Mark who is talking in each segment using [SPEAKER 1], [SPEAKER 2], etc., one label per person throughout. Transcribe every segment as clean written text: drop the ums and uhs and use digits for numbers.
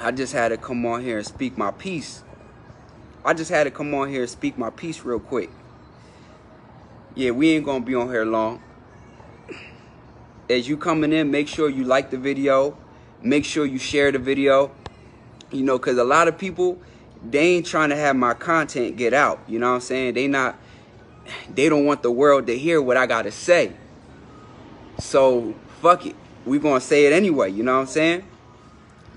[SPEAKER 1] I just had to come on here and speak my piece. I just had to come on here and speak my piece real quick. Yeah, we ain't gonna be on here long. As you coming in, make sure you like the video. Make sure you share the video. You know, because a lot of people, they ain't trying to have my content get out. You know what I'm saying? They don't want the world to hear what I gotta say. So, fuck it. We gonna say it anyway, you know what I'm saying?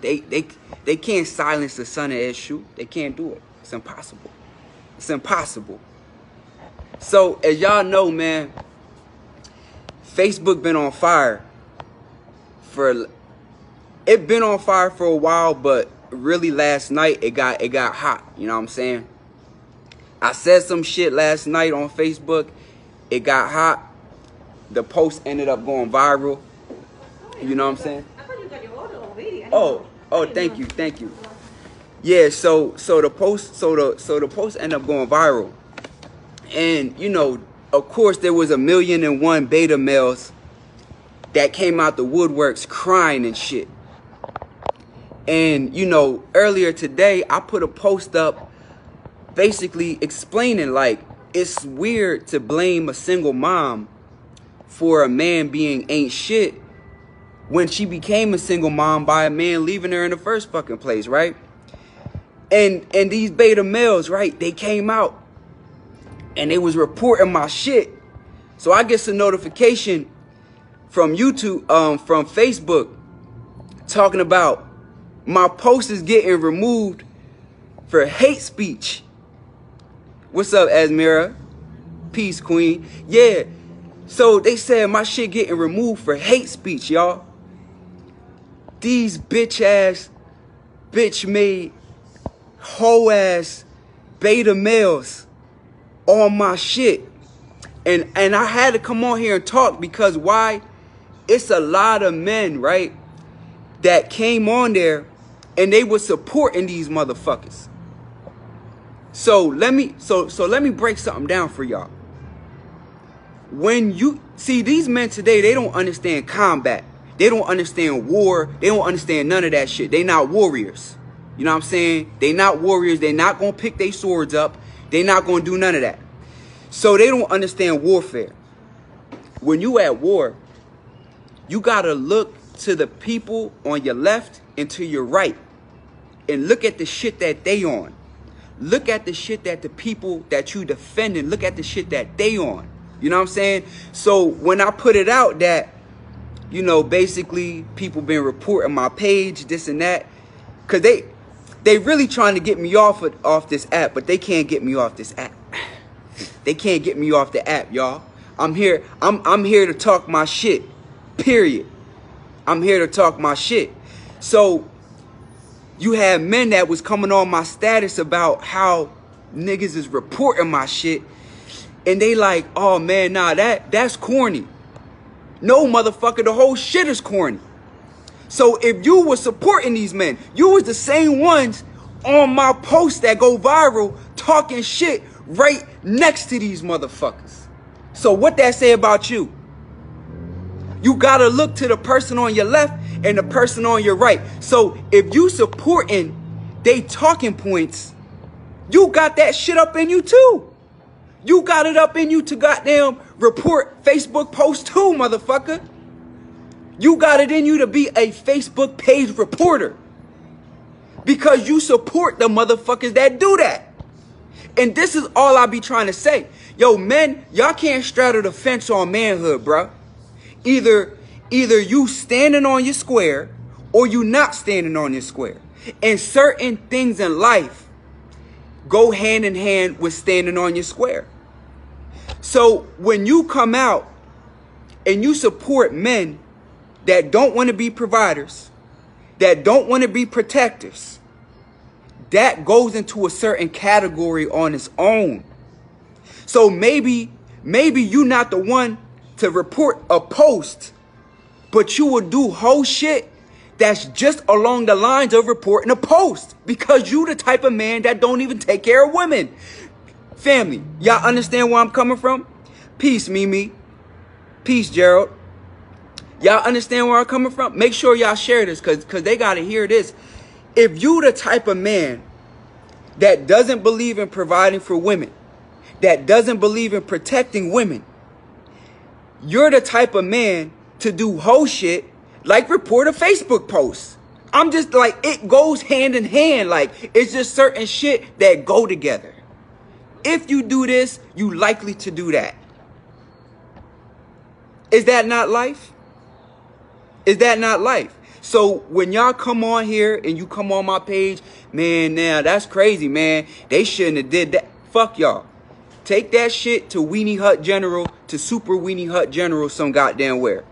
[SPEAKER 1] They can't silence the son of issue. They can't do it. It's impossible. It's impossible. So, as y'all know, man, Facebook been on fire it been on fire for a while, but really last night it got hot, you know what I'm saying? I said some shit last night on Facebook. It got hot. The post ended up going viral. You know what I'm saying?
[SPEAKER 2] I thought you got your order already.
[SPEAKER 1] Oh, thank you. Yeah, so the post ended up going viral. And, you know, of course there was 1,000,001 beta males that came out the woodworks crying and shit. And, you know, earlier today I put a post up basically explaining, like, it's weird to blame a single mom for a man being ain't shit when she became a single mom by a man leaving her in the first fucking place, right? And these beta males, right, they came out and they was reporting my shit. So I get a notification from YouTube, from Facebook, talking about my post is getting removed for hate speech. What's up, Asmira? Peace, queen. Yeah. So they said my shit getting removed for hate speech, y'all. These bitch made, hoe ass beta males on my shit. And I had to come on here and talk because why? It's a lot of men, right, that came on there and they were supporting these motherfuckers. So let me break something down for y'all. When you see these men today, they don't understand combat. They don't understand war. They don't understand none of that shit. They not warriors. You know what I'm saying? They not warriors. They not going to pick their swords up. They not going to do none of that. So they don't understand warfare. When you at war, you got to look to the people on your left and to your right and look at the shit that they on. Look at the shit that the people that you defending, look at the shit that they on. You know what I'm saying? So when I put it out that, you know, basically people been reporting my page, this and that, because they really trying to get me off this app, but they can't get me off this app. They can't get me off the app, y'all. I'm here to talk my shit. Period. I'm here to talk my shit. So you had men that was coming on my status about how niggas is reporting my shit. And they like, oh man, nah, that's corny. No, motherfucker, the whole shit is corny. So if you were supporting these men, you was the same ones on my posts that go viral talking shit right next to these motherfuckers. So what that say about you? You gotta look to the person on your left and the person on your right. So if you supporting they talking points, you got that shit up in you too. You got it up in you to goddamn report Facebook posts too, motherfucker. You got it in you to be a Facebook page reporter. Because you support the motherfuckers that do that. And this is all I be trying to say. Yo, men, y'all can't straddle the fence on manhood, bruh. Either you standing on your square or you not standing on your square. And certain things in life go hand in hand with standing on your square. So when you come out and you support men that don't want to be providers, that don't want to be protectors, that goes into a certain category on its own. So maybe you're not the one to report a post, but you will do whole shit that's just along the lines of reporting a post because you the type of man that don't even take care of women. Family, y'all understand where I'm coming from? Peace, Mimi. Peace, Gerald. Y'all understand where I'm coming from? Make sure y'all share this because they got to hear this. If you the type of man that doesn't believe in providing for women, that doesn't believe in protecting women, you're the type of man to do whole shit like report a Facebook post. I'm just like, it goes hand in hand. Like, it's just certain shit that go together. If you do this, you likely to do that. Is that not life? Is that not life? So when y'all come on here and you come on my page, man, now that's crazy, man. They shouldn't have did that. Fuck y'all. Take that shit to Weenie Hut General, to Super Weenie Hut General some goddamn where.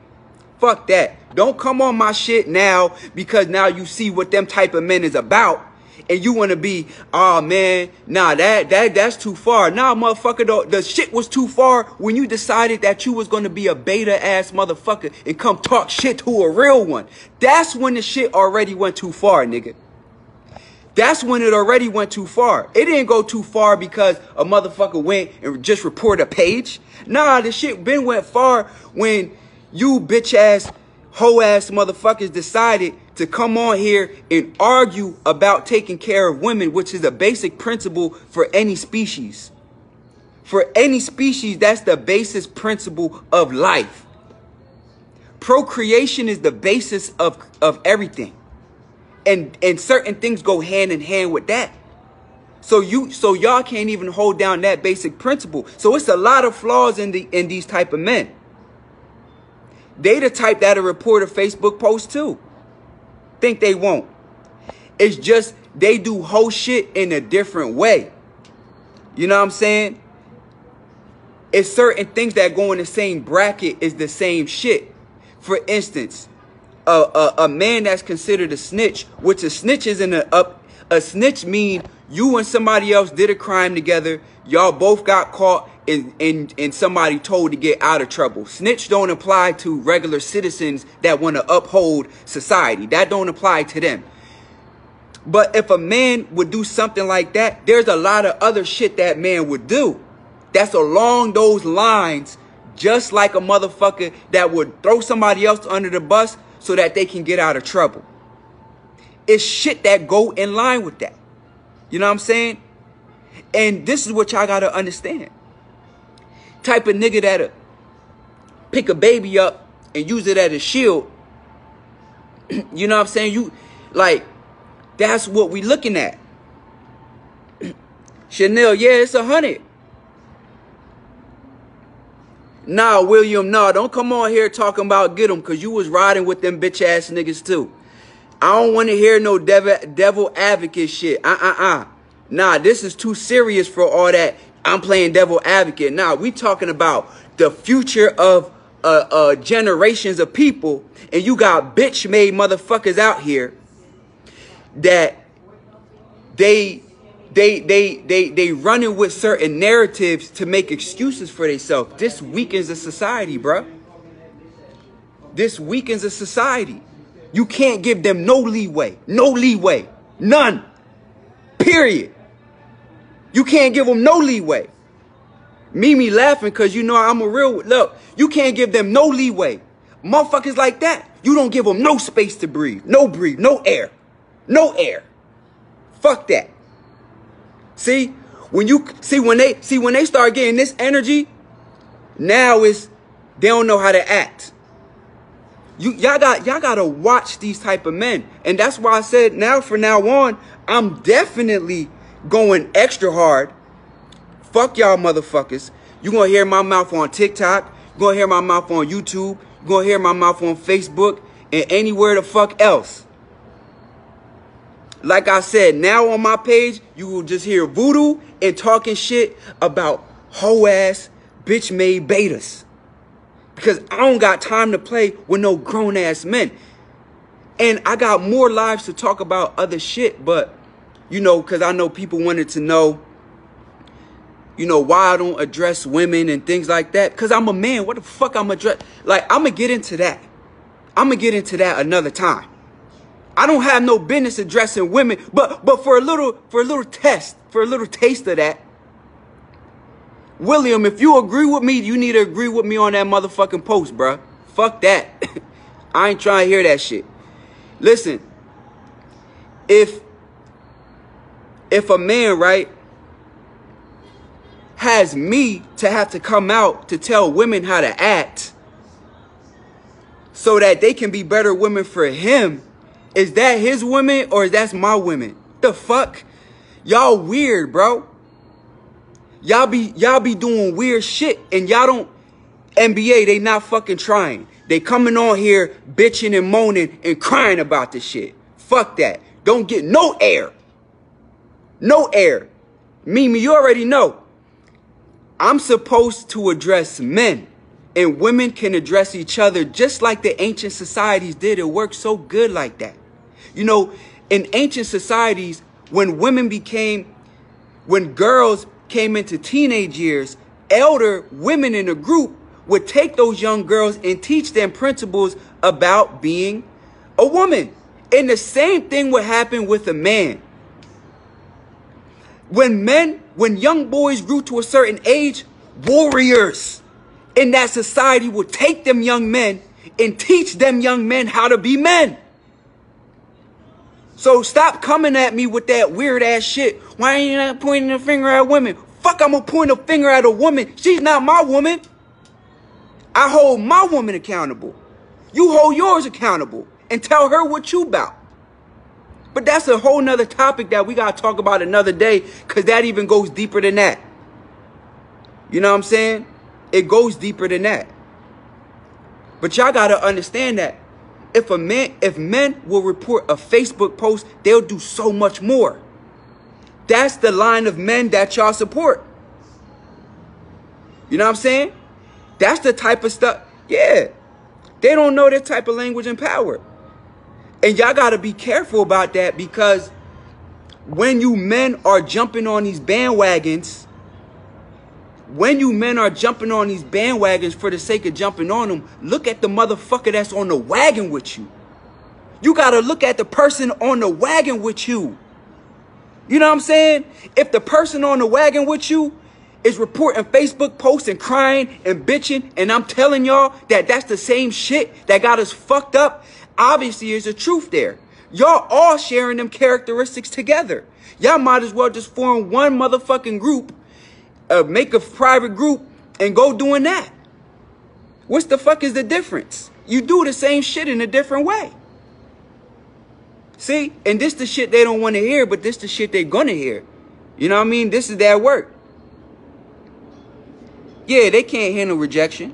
[SPEAKER 1] Fuck that. Don't come on my shit now because now you see what them type of men is about and you want to be, oh man, nah, that's too far. Nah, motherfucker, the shit was too far when you decided that you was going to be a beta ass motherfucker and come talk shit to a real one. That's when the shit already went too far, nigga. That's when it already went too far. It didn't go too far because a motherfucker went and just reported a page. Nah, the shit been went far when you bitch ass, hoe ass motherfuckers decided to come on here and argue about taking care of women, which is a basic principle for any species. For any species, that's the basis principle of life. Procreation is the basis of everything. And certain things go hand in hand with that. So y'all can't even hold down that basic principle. So it's a lot of flaws in these type of men. They the type that'll report a Facebook post too. Think they won't. It's just they do whole shit in a different way. You know what I'm saying? It's certain things that go in the same bracket is the same shit. For instance, a man that's considered a snitch, which a snitch isn't a snitch mean you and somebody else did a crime together. Y'all both got caught and somebody told to get out of trouble. Snitch don't apply to regular citizens that want to uphold society. That don't apply to them. But if a man would do something like that, there's a lot of other shit that man would do that's along those lines, just like a motherfucker that would throw somebody else under the bus so that they can get out of trouble. It's shit that go in line with that. You know what I'm saying? And this is what y'all gotta understand. Type of nigga that'll pick a baby up and use it as a shield. You know what I'm saying? You like, that's what we looking at. Chanel, yeah, it's 100. Nah, William, nah, don't come on here talking about get them, because you was riding with them bitch ass niggas too. I don't want to hear no devil advocate shit. Nah, this is too serious for all that. I'm playing devil advocate. Nah, we talking about the future of generations of people, and you got bitch made motherfuckers out here that they running with certain narratives to make excuses for themselves. This weakens a society, bruh. This weakens a society. You can't give them no leeway. No leeway. None. Period. You can't give them no leeway. Mimi laughing because you know I'm a real... Look, you can't give them no leeway. Motherfuckers like that, you don't give them no space to breathe. No breathe. No air. No air. Fuck that. See? When they start getting this energy, now they don't know how to act. Y'all gotta watch these type of men. And that's why I said from now on, I'm definitely going extra hard. Fuck y'all motherfuckers. You gonna hear my mouth on TikTok. You gonna hear my mouth on YouTube. You gonna hear my mouth on Facebook and anywhere the fuck else. Like I said, now on my page, you will just hear voodoo and talking shit about hoe ass bitch made betas. Because I don't got time to play with no grown ass men. And I got more lives to talk about other shit, but you know, because I know people wanted to know, you know, why I don't address women and things like that. Because I'm a man. What the fuck I'm address? Like, I'm going to get into that. I'm going to get into that another time. I don't have no business addressing women, but for a little taste of that. William, if you agree with me, you need to agree with me on that motherfucking post, bruh. Fuck that. I ain't trying to hear that shit. Listen, if a man, right, has me to have to come out to tell women how to act so that they can be better women for him, is that his women or is that my women? The fuck? Y'all weird, bro. Y'all be doing weird shit, and y'all don't. NBA, they not fucking trying. They coming on here bitching and moaning and crying about this shit. Fuck that. Don't get no air. No air. Mimi, you already know. I'm supposed to address men, and women can address each other just like the ancient societies did. It worked so good like that. You know, in ancient societies, when girls came into teenage years, elder women in a group would take those young girls and teach them principles about being a woman. And the same thing would happen with a man. When young boys grew to a certain age, warriors in that society would take them young men and teach them young men how to be men. So stop coming at me with that weird ass shit. Why ain't you not pointing a finger at women? Fuck, I'm gonna point a finger at a woman. She's not my woman. I hold my woman accountable. You hold yours accountable and tell her what you about. But that's a whole nother topic that we gotta talk about another day, because that even goes deeper than that. You know what I'm saying? It goes deeper than that. But y'all gotta understand that if men will report a Facebook post, they'll do so much more. That's the line of men that y'all support. You know what I'm saying? That's the type of stuff. Yeah. They don't know that type of language and power. And y'all got to be careful about that, because when you men are jumping on these bandwagons, for the sake of jumping on them, look at the motherfucker that's on the wagon with you. You got to look at the person on the wagon with you. You know what I'm saying? If the person on the wagon with you is reporting Facebook posts and crying and bitching, and I'm telling y'all that that's the same shit that got us fucked up, obviously there's a truth there. Y'all all sharing them characteristics together. Y'all might as well just form one motherfucking group, make a private group, and go doing that. What's the fuck is the difference? You do the same shit in a different way. See? And this the shit they don't want to hear, but this the shit they gonna hear. You know what I mean? This is their work. Yeah, they can't handle rejection.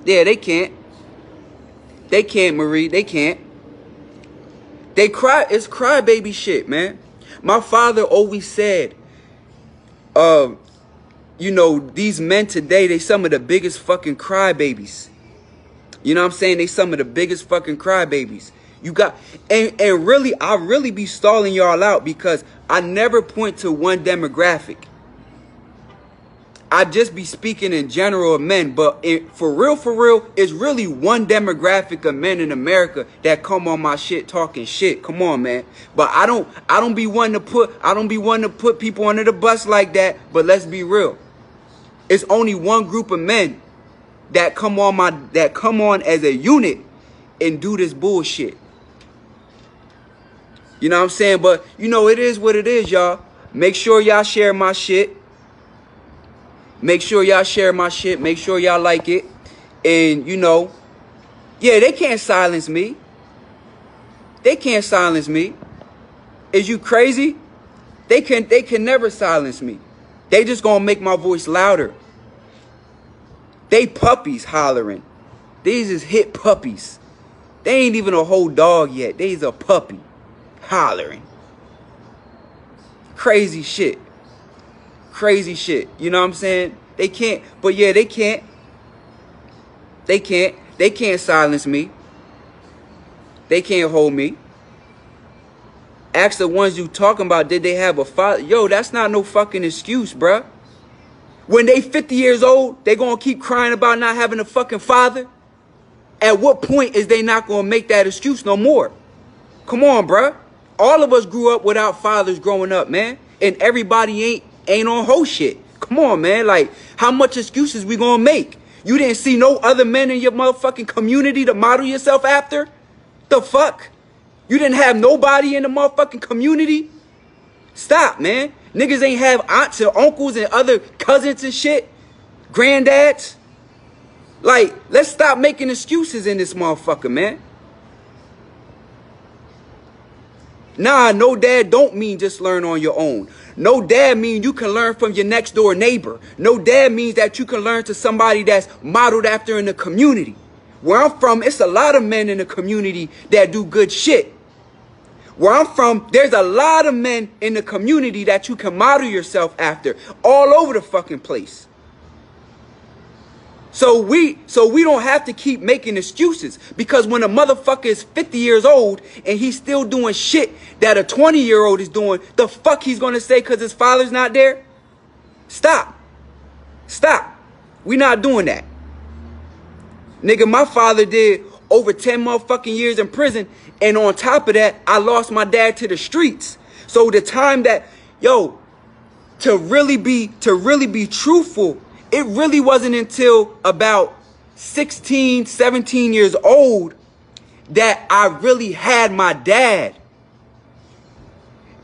[SPEAKER 1] Yeah, they can't. They can't, Marie. They can't. They cry. It's crybaby shit, man. My father always said, you know, these men today, they some of the biggest fucking crybabies. You know what I'm saying? They some of the biggest fucking crybabies. You got, and really, I really be stalling y'all out, because I never point to one demographic. I just be speaking in general of men, but for real, it's really one demographic of men in America that come on my shit talking shit. Come on, man. But I don't be wanting to put people under the bus like that. But let's be real. It's only one group of men that come on as a unit and do this bullshit. You know what I'm saying? But you know, it is what it is, y'all. Make sure y'all share my shit. Make sure y'all share my shit. Make sure y'all like it. And, you know, yeah, they can't silence me. They can't silence me. Is you crazy? They can never silence me. They just gonna make my voice louder. They puppies hollering. These is hit puppies. They ain't even a whole dog yet. They's a puppy hollering. Crazy shit. Crazy shit. You know what I'm saying? They can't. But yeah, they can't. They can't. They can't silence me. They can't hold me. Ask the ones you talking about, did they have a father? Yo, that's not no fucking excuse, bruh. When they 50 years old, they gonna keep crying about not having a fucking father? At what point is they not gonna make that excuse no more? Come on, bruh. All of us grew up without fathers growing up, man. And everybody ain't on whole shit. Come on, man. Like, how much excuses we gonna make? You didn't see no other men in your motherfucking community to model yourself after? The fuck? You didn't have nobody in the motherfucking community? Stop, man. Niggas ain't have aunts and uncles and other cousins and shit. Granddads. Like, let's stop making excuses in this motherfucker, man. Nah, no dad don't mean just learn on your own. No dad mean you can learn from your next door neighbor. No dad means that you can learn to somebody that's modeled after in the community. Where I'm from, it's a lot of men in the community that do good shit. Where I'm from, there's a lot of men in the community that you can model yourself after all over the fucking place. So we don't have to keep making excuses, because when a motherfucker is 50 years old and he's still doing shit that a 20-year-old is doing, the fuck he's going to say because his father's not there? Stop. Stop. We not doing that. Nigga, my father did over 10 motherfucking years in prison, and on top of that, I lost my dad to the streets. So the time that, yo, to really be truthful, it really wasn't until about 16, 17 years old that I really had my dad.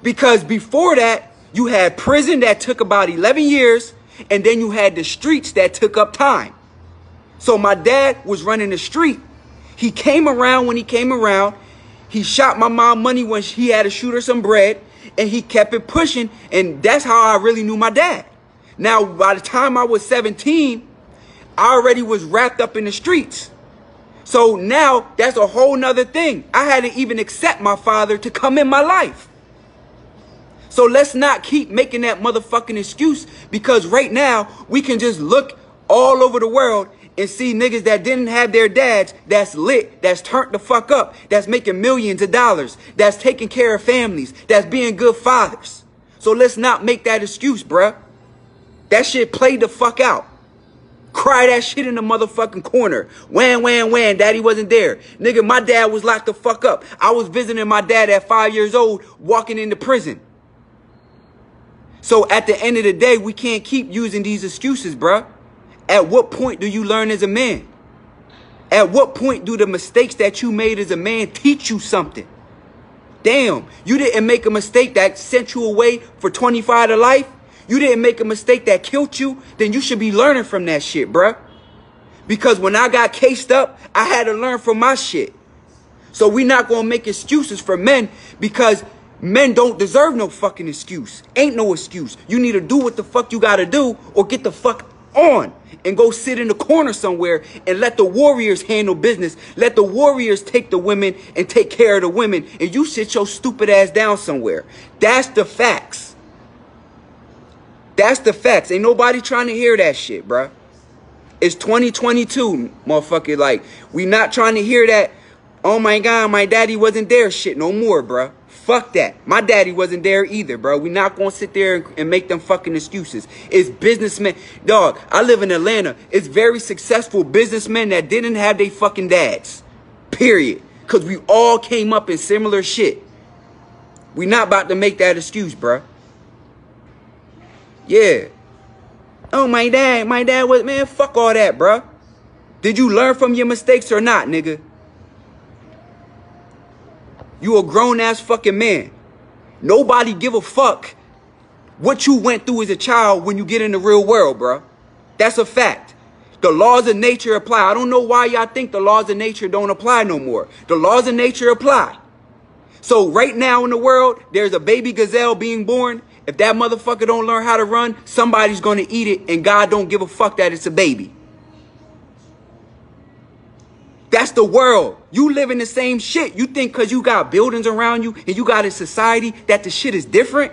[SPEAKER 1] Because before that, you had prison that took about 11 years, and then you had the streets that took up time. So my dad was running the street. He came around when he came around. He shot my mom money when he had to shoot her some bread, and he kept it pushing, and that's how I really knew my dad. Now, by the time I was 17, I already was wrapped up in the streets. So now that's a whole nother thing. I had to even accept my father to come in my life. So let's not keep making that motherfucking excuse, because right now we can just look all over the world and see niggas that didn't have their dads that's lit, that's turned the fuck up, that's making millions of dollars, that's taking care of families, that's being good fathers. So let's not make that excuse, bruh. That shit played the fuck out. Cry that shit in the motherfucking corner. Wham, wham, wham, daddy wasn't there. Nigga, my dad was locked the fuck up. I was visiting my dad at 5 years old, walking into prison. So at the end of the day, we can't keep using these excuses, bruh. At what point do you learn as a man? At what point do the mistakes that you made as a man teach you something? Damn, you didn't make a mistake that sent you away for 25 to life? You didn't make a mistake that killed you? Then you should be learning from that shit, bruh. Because when I got cased up, I had to learn from my shit. So we not gonna make excuses for men, because men don't deserve no fucking excuse. Ain't no excuse. You need to do what the fuck you gotta do, or get the fuck on and go sit in the corner somewhere and let the warriors handle business. Let the warriors take the women and take care of the women, and you sit your stupid ass down somewhere. That's the facts. That's the facts. Ain't nobody trying to hear that shit, bruh. It's 2022, motherfucker. Like, we not trying to hear that, oh my God, my daddy wasn't there shit no more, bruh. Fuck that. My daddy wasn't there either, bro. We not gonna sit there and make them fucking excuses. It's businessmen. Dog, I live in Atlanta. It's very successful businessmen that didn't have their fucking dads. Period. Because we all came up in similar shit. We not about to make that excuse, bruh. Yeah. Oh, my dad was, man, fuck all that, bruh. Did you learn from your mistakes or not, nigga? You a grown-ass fucking man. Nobody give a fuck what you went through as a child when you get in the real world, bruh. That's a fact. The laws of nature apply. I don't know why y'all think the laws of nature don't apply no more. The laws of nature apply. So right now in the world, there's a baby gazelle being born. If that motherfucker don't learn how to run, somebody's going to eat it, and God don't give a fuck that it's a baby. That's the world. You live in the same shit. You think because you got buildings around you and you got a society that the shit is different?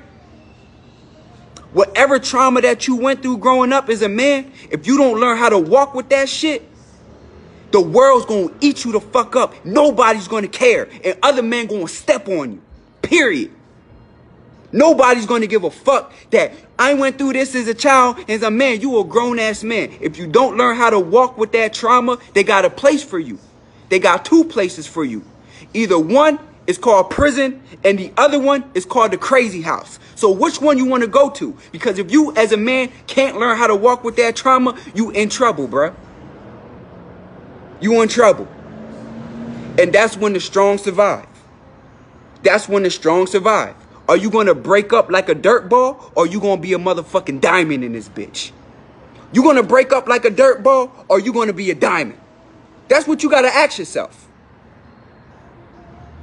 [SPEAKER 1] Whatever trauma that you went through growing up as a man, if you don't learn how to walk with that shit, the world's going to eat you the fuck up. Nobody's going to care. And other men going to step on you. Period. Nobody's going to give a fuck that I went through this as a child. As a man, you a grown-ass man. If you don't learn how to walk with that trauma, they got a place for you. They got two places for you. Either one is called prison, and the other one is called the crazy house. So which one you want to go to? Because if you, as a man, can't learn how to walk with that trauma, you in trouble, bruh. You in trouble. And that's when the strong survive. That's when the strong survive. Are you going to break up like a dirt ball, or are you going to be a motherfucking diamond in this bitch? You going to break up like a dirt ball, or are you going to be a diamond? That's what you got to ask yourself.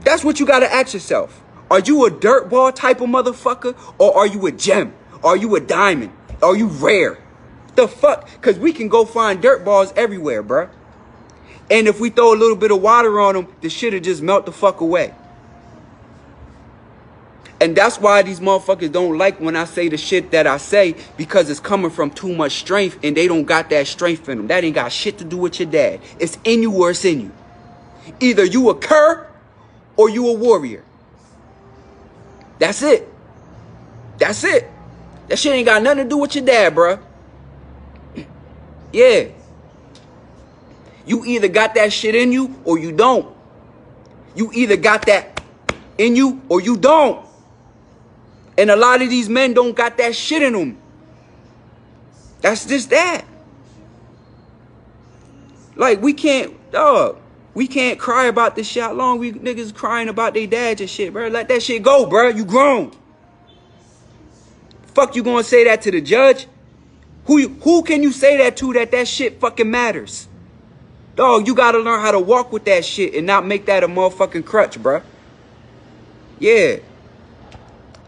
[SPEAKER 1] That's what you got to ask yourself. Are you a dirt ball type of motherfucker, or are you a gem? Are you a diamond? Are you rare? The fuck? Because we can go find dirt balls everywhere, bruh. And if we throw a little bit of water on them, the shit'll just melt the fuck away. And that's why these motherfuckers don't like when I say the shit that I say, because it's coming from too much strength, and they don't got that strength in them. That ain't got shit to do with your dad. It's in you or it's in you. Either you a cur or you a warrior. That's it. That's it. That shit ain't got nothing to do with your dad, bruh. Yeah. You either got that shit in you or you don't. You either got that in you or you don't. And a lot of these men don't got that shit in them. That's just that. Like, we can't cry about this shit. How long we niggas crying about their dads and shit, bro? Let that shit go, bro. You grown. Fuck you gonna say that to the judge? Who can you say that to that shit fucking matters? Dog, you gotta learn how to walk with that shit and not make that a motherfucking crutch, bro. Yeah.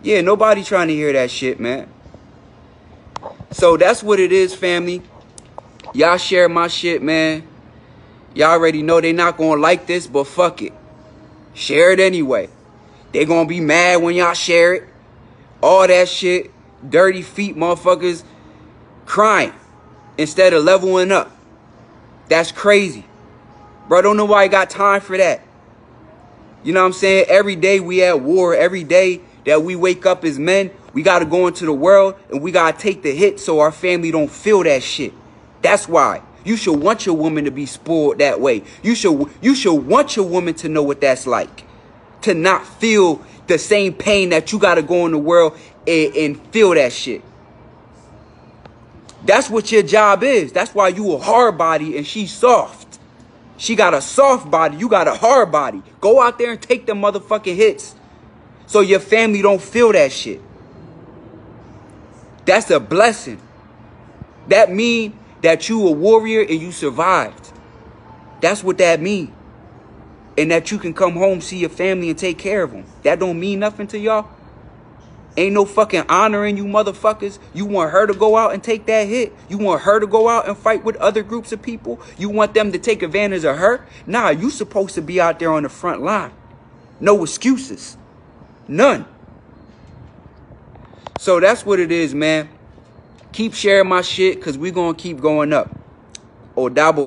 [SPEAKER 1] Yeah, nobody trying to hear that shit, man. So that's what it is, family. Y'all share my shit, man. Y'all already know they not gonna like this, but fuck it. Share it anyway. They gonna be mad when y'all share it. All that shit. Dirty feet motherfuckers crying instead of leveling up. That's crazy. Bro, don't know why I got time for that. You know what I'm saying? Every day we at war. Every day that we wake up as men, we got to go into the world and we got to take the hit so our family don't feel that shit. That's why. You should want your woman to be spoiled that way. You should want your woman to know what that's like. To not feel the same pain that you got to go in the world and feel that shit. That's what your job is. That's why you a hard body and she's soft. She got a soft body. You got a hard body. Go out there and take them motherfucking hits so your family don't feel that shit. That's a blessing. That mean that you a warrior and you survived. That's what that mean. And that you can come home, see your family, and take care of them. That don't mean nothing to y'all? Ain't no fucking honor in you motherfuckers. You want her to go out and take that hit? You want her to go out and fight with other groups of people? You want them to take advantage of her? Nah, you supposed to be out there on the front line. No excuses. None. So that's what it is, man. Keep sharing my shit, because we going to keep going up. Odabo.